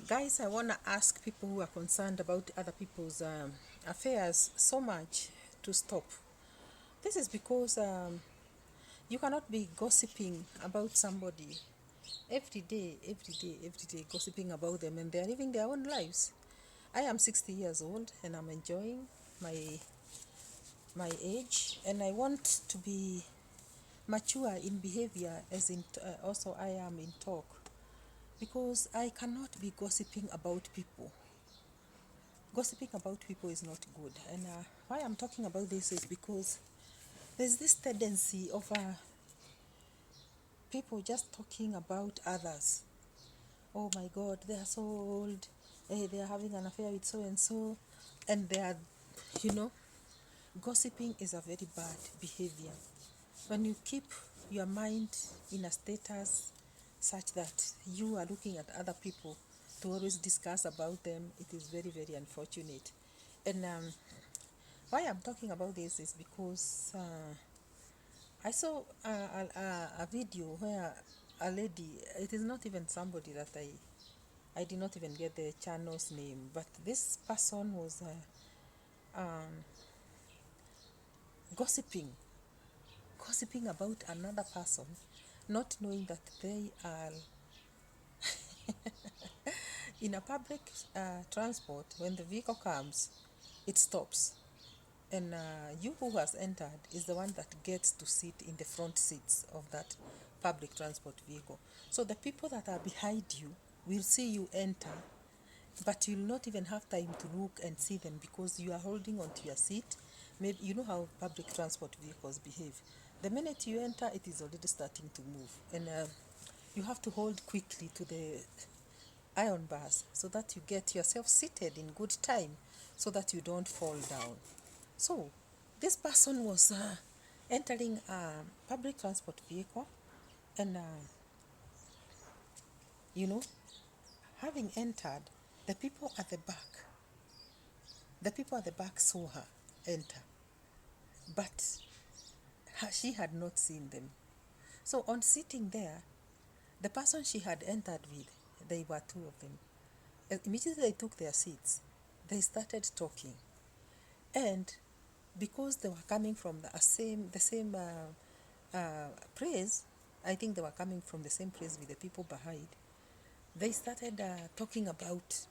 Guys, I want to ask people who are concerned about other people's affairs so much to stop. This is because you cannot be gossiping about somebody every day, gossiping about them, and they are living their own lives. I am 60 years old and I'm enjoying my age, and I want to be mature in behavior as in also I am in talk, because I cannot be gossiping about people. Gossiping about people is not good. And why I'm talking about this is because there's this tendency of people just talking about others. Oh my God, they are so old. Hey, they are having an affair with so and so. And they are, you know, gossiping is a very bad behavior. When you keep your mind in a status such that you are looking at other people to always discuss about them, it is very, very unfortunate. And why I'm talking about this is because I saw a video where a lady, it is not even somebody that I did not even get the channel's name, but this person was gossiping, gossiping about another person, not knowing that they are in a public transport. When the vehicle comes, it stops. And you who has entered is the one that gets to sit in the front seats of that public transport vehicle. So the people that are behind you will see you enter, but you'll not even have time to look and see them because you are holding onto your seat. Maybe you know how public transport vehicles behave. The minute you enter, it is already starting to move, and you have to hold quickly to the iron bars so that you get yourself seated in good time so that you don't fall down. So this person was entering a public transport vehicle, and you know, having entered, the people at the back, the people at the back saw her enter, but she had not seen them. So on sitting there, the person she had entered with, they were two of them. Immediately they took their seats, they started talking, and because they were coming from the same praise, I think they were coming from the same praise with the people behind. They started talking about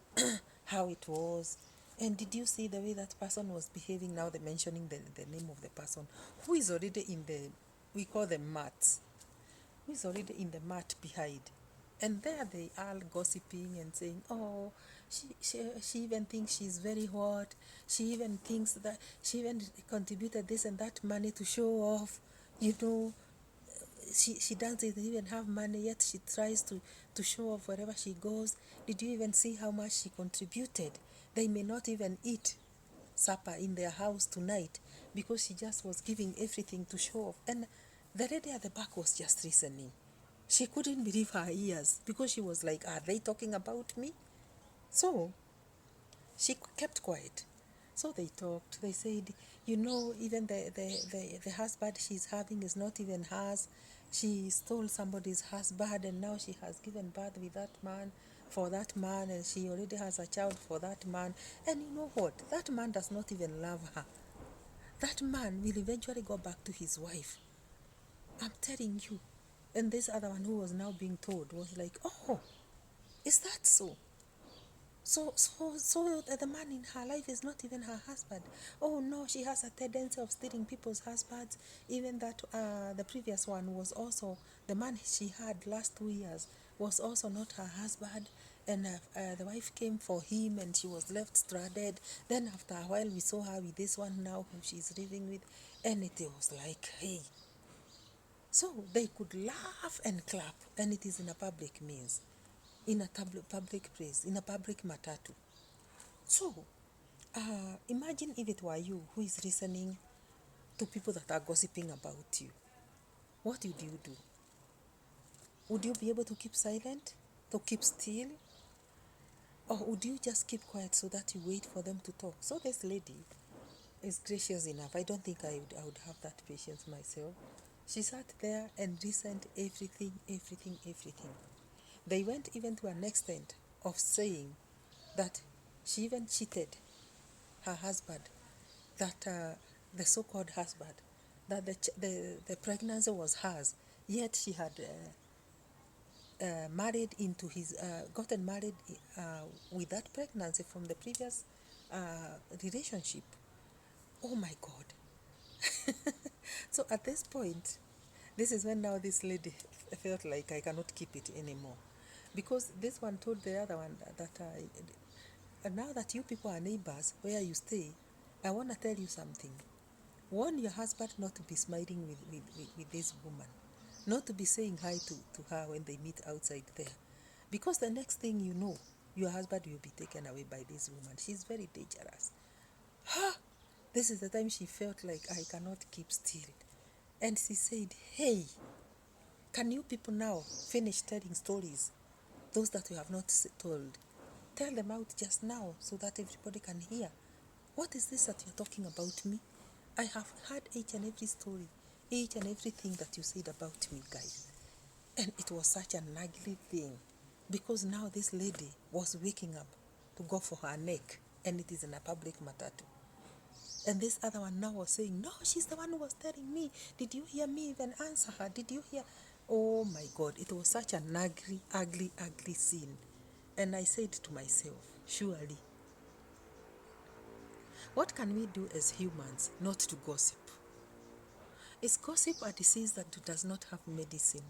how it was. And did you see the way that person was behaving? Now they're mentioning the name of the person who is already in the, we call them mats, who is already in the mat behind. And there they are gossiping and saying, oh, she even thinks she's very hot. She even thinks that she even contributed this and that money to show off. You know, she doesn't even have money, yet she tries to show off wherever she goes. Did you even see how much she contributed? They may not even eat supper in their house tonight because she just was giving everything to show off. And the lady at the back was just listening. She couldn't believe her ears because she was like, are they talking about me? So she kept quiet. So they talked. They said, you know, even the husband she's having is not even hers. She stole somebody's husband, and now she has given birth with that man, for that man, and she already has a child for that man. And you know what? That man does not even love her. That man will eventually go back to his wife. I'm telling you. And this other one who was now being told was like, oh, is that so? So the man in her life is not even her husband. Oh no, she has a tendency of stealing people's husbands. Even that the previous one was also, the man she had last 2 years was also not her husband. And the wife came for him and she was left stranded. Then after a while we saw her with this one now who she's living with. And it was like, hey. So they could laugh and clap, and it is in a public means, in a public place, in a public matatu. So, imagine if it were you who is listening to people that are gossiping about you. What would you do? Would you be able to keep silent? To keep still? Or would you just keep quiet so that you wait for them to talk? So this lady is gracious enough. I don't think I would have that patience myself. She sat there and listened everything. They went even to an extent of saying that she even cheated her husband, that the so-called husband, that the pregnancy was hers, yet she had married into his, gotten married with that pregnancy from the previous relationship. Oh my God. So at this point, this is when now this lady felt like I cannot keep it anymore. Because this one told the other one that now that you people are neighbors where you stay, I want to tell you something. Warn your husband not to be smiling with this woman, not to be saying hi to her when they meet outside there. Because the next thing you know, your husband will be taken away by this woman. She's very dangerous. This is the time she felt like I cannot keep still. And she said, hey, can you people now finish telling stories? Those that you have not told. Tell them out just now so that everybody can hear. What is this that you're talking about me? I have heard each and every story, each and everything that you said about me, guys. And it was such an ugly thing. Because now this lady was waking up to go for her neck, and it is in a public matatu. And this other one now was saying, no, she's the one who was telling me. Did you hear me even answer her? Did you hear? Oh my God, it was such an ugly, ugly, ugly scene. And I said to myself, surely, what can we do as humans not to gossip? Is gossip a disease that does not have medicine?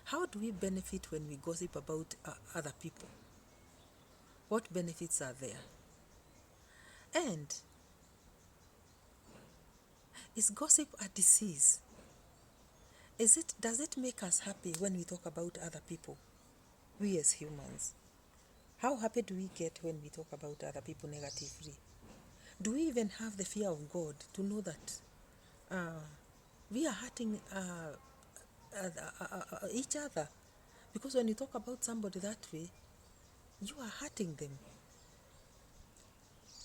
How do we benefit when we gossip about other people? What benefits are there? And is gossip a disease? Does it make us happy when we talk about other people? We as humans. How happy do we get when we talk about other people negatively? Do we even have the fear of God to know that we are hurting each other? Because when you talk about somebody that way, you are hurting them.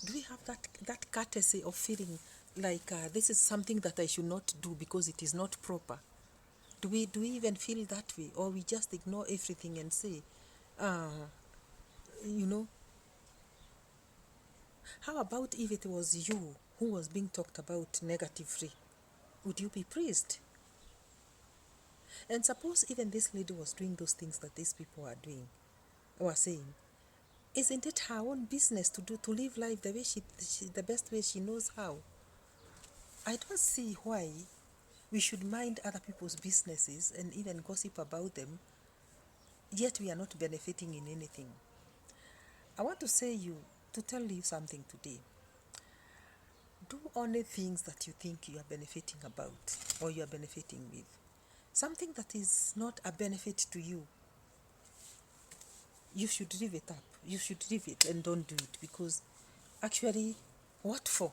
Do we have that courtesy of feeling like this is something that I should not do because it is not proper? Do we even feel that way, or we just ignore everything and say, you know, how about if it was you who was being talked about negatively? Would you be praised? And suppose even this lady was doing those things that these people are doing, or saying, isn't it her own business to live life the way the best way she knows how? I don't see why we should mind other people's businesses and even gossip about them, yet we are not benefiting in anything. I want to tell you something today. Do only things that you think you are benefiting about or you are benefiting with. Something that is not a benefit to you, you should leave it up. You should leave it and don't do it, because actually, what for?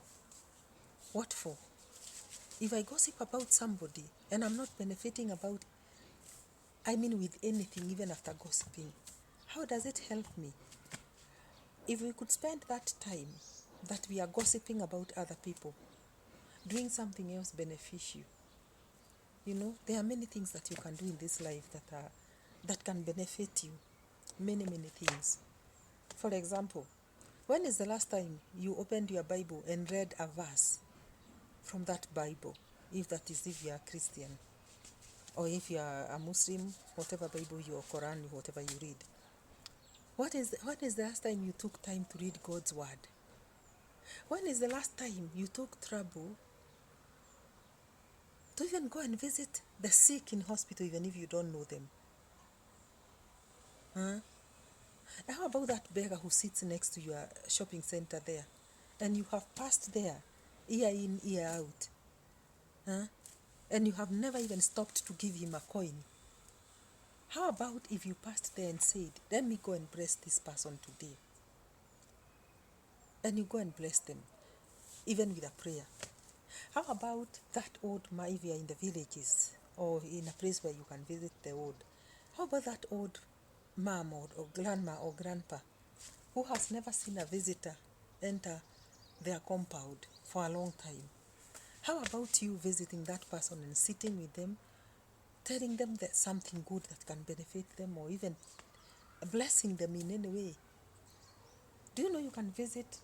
What for? If I gossip about somebody and I'm not benefiting with anything, even after gossiping, how does it help me? If we could spend that time that we are gossiping about other people, doing something else beneficial, there are many things that you can do in this life that can benefit you. Many, many things. For example, when is the last time you opened your Bible and read a verse from that Bible? If you are a Christian, or if you are a Muslim, whatever Bible or Quran, whatever you read. When is the last time you took time to read God's word? When is the last time you took trouble to even go and visit the sick in hospital, even if you don't know them? How about that beggar who sits next to your shopping center there, and you have passed there year in, year out, and you have never even stopped to give him a coin? How about if you passed there and said, let me go and bless this person today? And you go and bless them, even with a prayer. How about that old man, if you are in the villages or in a place where you can visit the old? How about that old mom or grandma or grandpa who has never seen a visitor enter their compound for a long time? How about you visiting that person and sitting with them telling them that something good that can benefit them, or even blessing them in any way. Do you know you can visit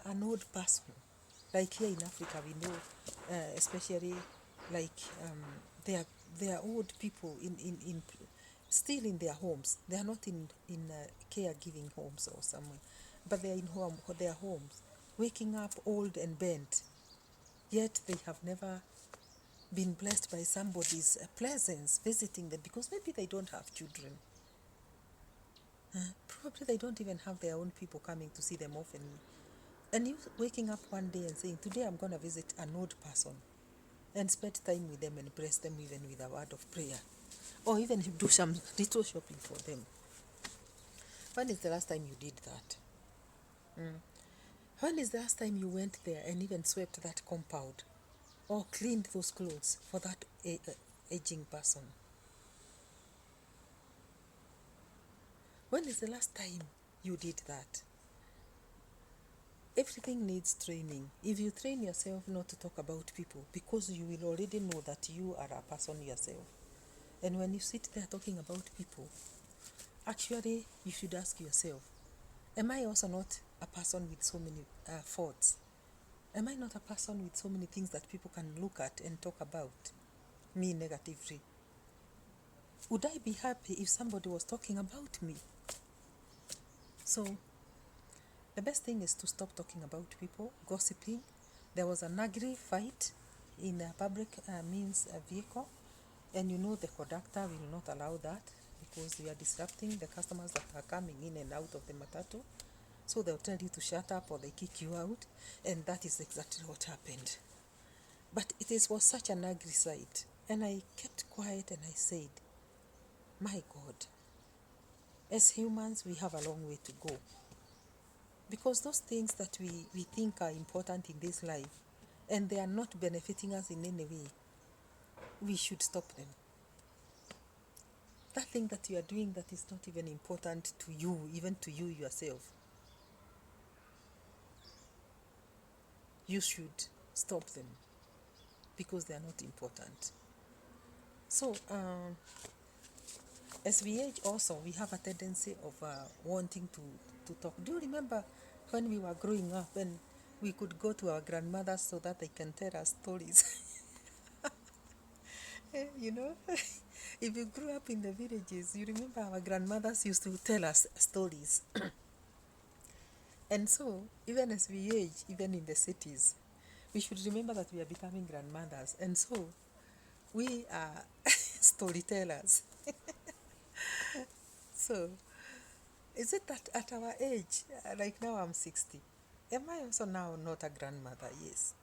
an old person? Like here in Africa, we know, especially like they are old people in still in their homes. They are not in caregiving homes or somewhere, but they are in their homes, waking up old and bent. Yet they have never been blessed by somebody's presence visiting them, because maybe they don't have children. Probably they don't even have their own people coming to see them often. And you waking up one day and saying, today I'm going to visit an old person and spend time with them and bless them even with a word of prayer. Or even do some little shopping for them. When is the last time you did that? When is the last time you went there and even swept that compound? Or cleaned those clothes for that aging person? When is the last time you did that? Everything needs training. If you train yourself not to talk about people, because you will already know that you are a person yourself. And when you sit there talking about people, actually you should ask yourself, am I also not a person with so many faults? Am I not a person with so many things that people can look at and talk about me negatively? Would I be happy if somebody was talking about me? So the best thing is to stop talking about people, gossiping. There was an ugly fight in a public means vehicle, and you know the conductor will not allow that, because you are disrupting the customers that are coming in and out of the matatu. So they'll tell you to shut up or they kick you out, and that is exactly what happened. But was such an ugly sight, and I kept quiet and I said, my God, as humans we have a long way to go, because those things that we think are important in this life and they are not benefiting us in any way, we should stop them. That thing that you are doing that is not even important to you, even to you yourself, you should stop them, because they are not important. So as we age also, we have a tendency of wanting to talk. Do you remember when we were growing up and we could go to our grandmothers so that they can tell us stories? You know, if you grew up in the villages, you remember our grandmothers used to tell us stories. And so, even as we age, even in the cities, we should remember that we are becoming grandmothers. And so, we are storytellers. So, is it that at our age, like now I'm 60, am I also now not a grandmother? Yes.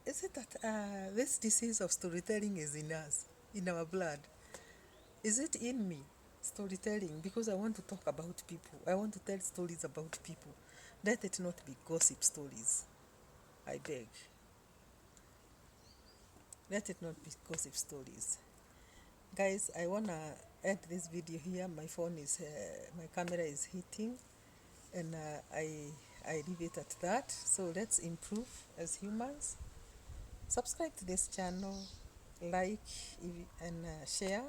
Is it that this disease of storytelling is in us, in our blood? Is it in me, storytelling? Because I want to talk about people. I want to tell stories about people. Let it not be gossip stories. I beg. Let it not be gossip stories. Guys, I want to end this video here. My phone is, my camera is hitting, and I leave it at that. So let's improve as humans. Subscribe to this channel, like and share.